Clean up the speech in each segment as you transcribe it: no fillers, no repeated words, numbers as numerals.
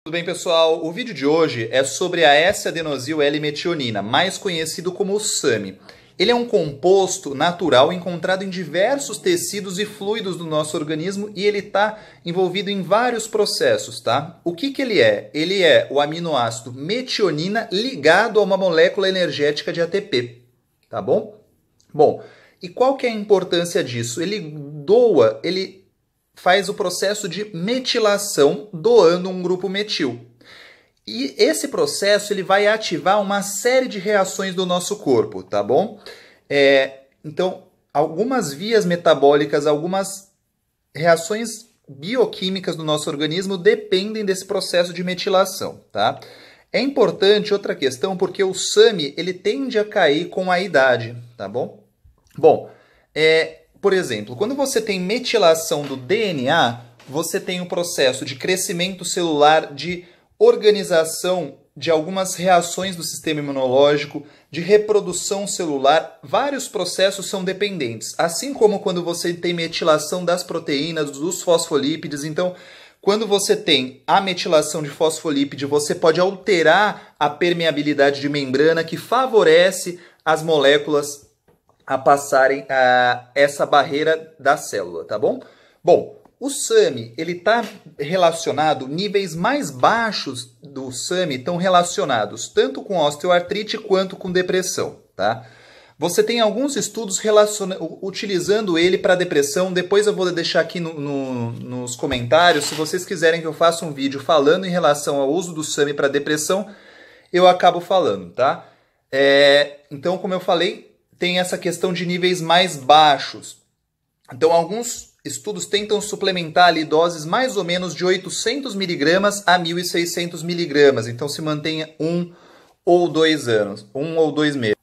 Tudo bem, pessoal? O vídeo de hoje é sobre a S-adenosil-L-metionina, mais conhecido como o SAMe. Ele é um composto natural encontrado em diversos tecidos e fluidos do nosso organismo e ele está envolvido em vários processos, tá? O que ele é? Ele é o aminoácido metionina ligado a uma molécula energética de ATP, tá bom? Bom, e qual que é a importância disso? Ele faz o processo de metilação doando um grupo metil. E esse processo ele vai ativar uma série de reações do nosso corpo, tá bom? Então, algumas vias metabólicas, algumas reações bioquímicas do nosso organismo dependem desse processo de metilação, tá? É importante outra questão porque o SAMe ele tende a cair com a idade, tá bom? Bom, por exemplo, quando você tem metilação do DNA, você tem um processo de crescimento celular, de organização de algumas reações do sistema imunológico, de reprodução celular, vários processos são dependentes. Assim como quando você tem metilação das proteínas, dos fosfolípides, então quando você tem a metilação de fosfolípide, você pode alterar a permeabilidade de membrana que favorece as moléculas a passarem essa barreira da célula, tá bom? Bom, o SAMe, ele está relacionado, níveis mais baixos do SAMe estão relacionados tanto com osteoartrite quanto com depressão, tá? Você tem alguns estudos utilizando ele para depressão, depois eu vou deixar aqui nos comentários, se vocês quiserem que eu faça um vídeo falando em relação ao uso do SAMe para depressão, eu acabo falando, tá? Então, como eu falei, tem essa questão de níveis mais baixos. Então, alguns estudos tentam suplementar ali doses mais ou menos de 800 miligramas a 1.600 miligramas. Então, se mantenha 1 ou 2 anos, 1 ou 2 meses.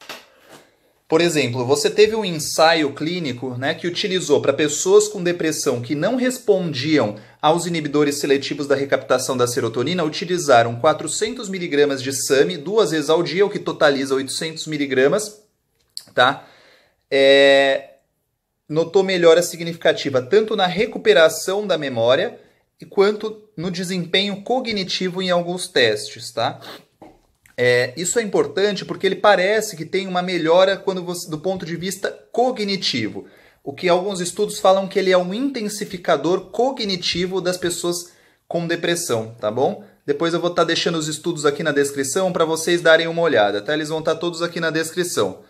Por exemplo, você teve um ensaio clínico, né, que utilizou para pessoas com depressão que não respondiam aos inibidores seletivos da recaptação da serotonina, utilizaram 400 miligramas de SAMe 2 vezes ao dia, o que totaliza 800 miligramas, tá? Notou melhora significativa tanto na recuperação da memória quanto no desempenho cognitivo em alguns testes, tá? Isso é importante porque ele parece que tem uma melhora do ponto de vista cognitivo, o que alguns estudos falam que ele é um intensificador cognitivo das pessoas com depressão, tá bom? Depois eu vou estar deixando os estudos aqui na descrição para vocês darem uma olhada, tá? Eles vão estar todos aqui na descrição.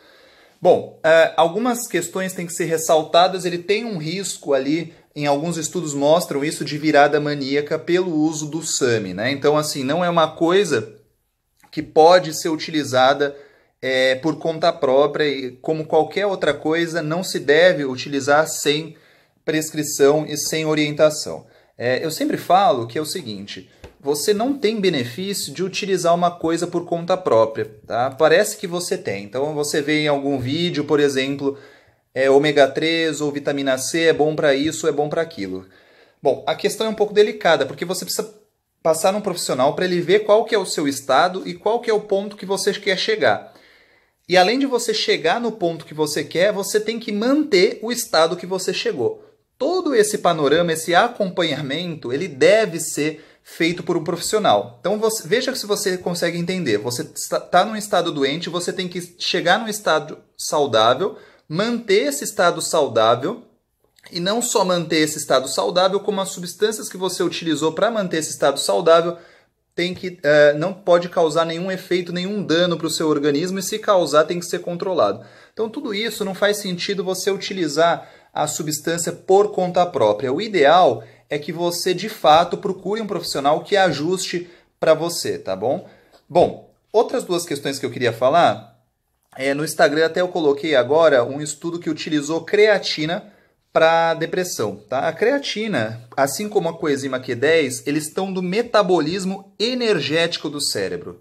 Bom, algumas questões têm que ser ressaltadas, ele tem um risco ali, em alguns estudos mostram isso, de virada maníaca pelo uso do SAMe, né? Então, assim, não é uma coisa que pode ser utilizada por conta própria e, como qualquer outra coisa, não se deve utilizar sem prescrição e sem orientação. Eu sempre falo que é o seguinte: você não tem benefício de utilizar uma coisa por conta própria, tá? Parece que você tem. Então, você vê em algum vídeo, por exemplo, ômega 3 ou vitamina C é bom para isso, é bom para aquilo. Bom, a questão é um pouco delicada, porque você precisa passar num profissional para ele ver qual que é o seu estado e qual que é o ponto que você quer chegar. E além de você chegar no ponto que você quer, você tem que manter o estado que você chegou. Todo esse panorama, esse acompanhamento, ele deve ser feito por um profissional. Então, veja se você consegue entender. Você está num estado doente, você tem que chegar num estado saudável, manter esse estado saudável, e não só manter esse estado saudável, como as substâncias que você utilizou para manter esse estado saudável não pode causar nenhum efeito, nenhum dano para o seu organismo, e se causar tem que ser controlado. Então, tudo isso não faz sentido você utilizar a substância por conta própria. O ideal é que você, de fato, procure um profissional que ajuste para você, tá bom? Bom, outras duas questões que eu queria falar, no Instagram até eu coloquei agora um estudo que utilizou creatina para depressão, tá? A creatina, assim como a coenzima Q10, eles estão do metabolismo energético do cérebro,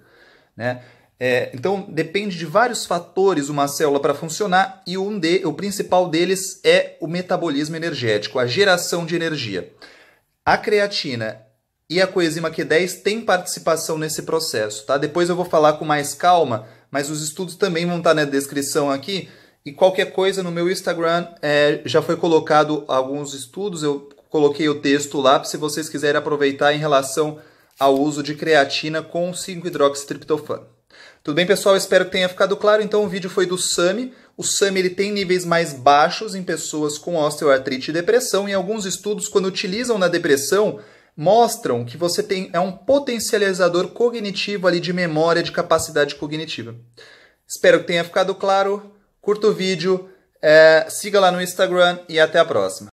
né? Então, depende de vários fatores uma célula para funcionar e o principal deles é o metabolismo energético, a geração de energia. A creatina e a coenzima Q10 têm participação nesse processo, tá? Depois eu vou falar com mais calma, mas os estudos também vão estar na descrição aqui. E qualquer coisa no meu Instagram já foi colocado alguns estudos, eu coloquei o texto lá, se vocês quiserem aproveitar em relação ao uso de creatina com 5-hidroxitriptofano. Tudo bem, pessoal? Espero que tenha ficado claro. Então, o vídeo foi do SAMI. O SAMI ele tem níveis mais baixos em pessoas com osteoartrite e depressão. Em alguns estudos, quando utilizam na depressão, mostram que você é um potencializador cognitivo ali de memória, de capacidade cognitiva. Espero que tenha ficado claro. Curta o vídeo, siga lá no Instagram e até a próxima.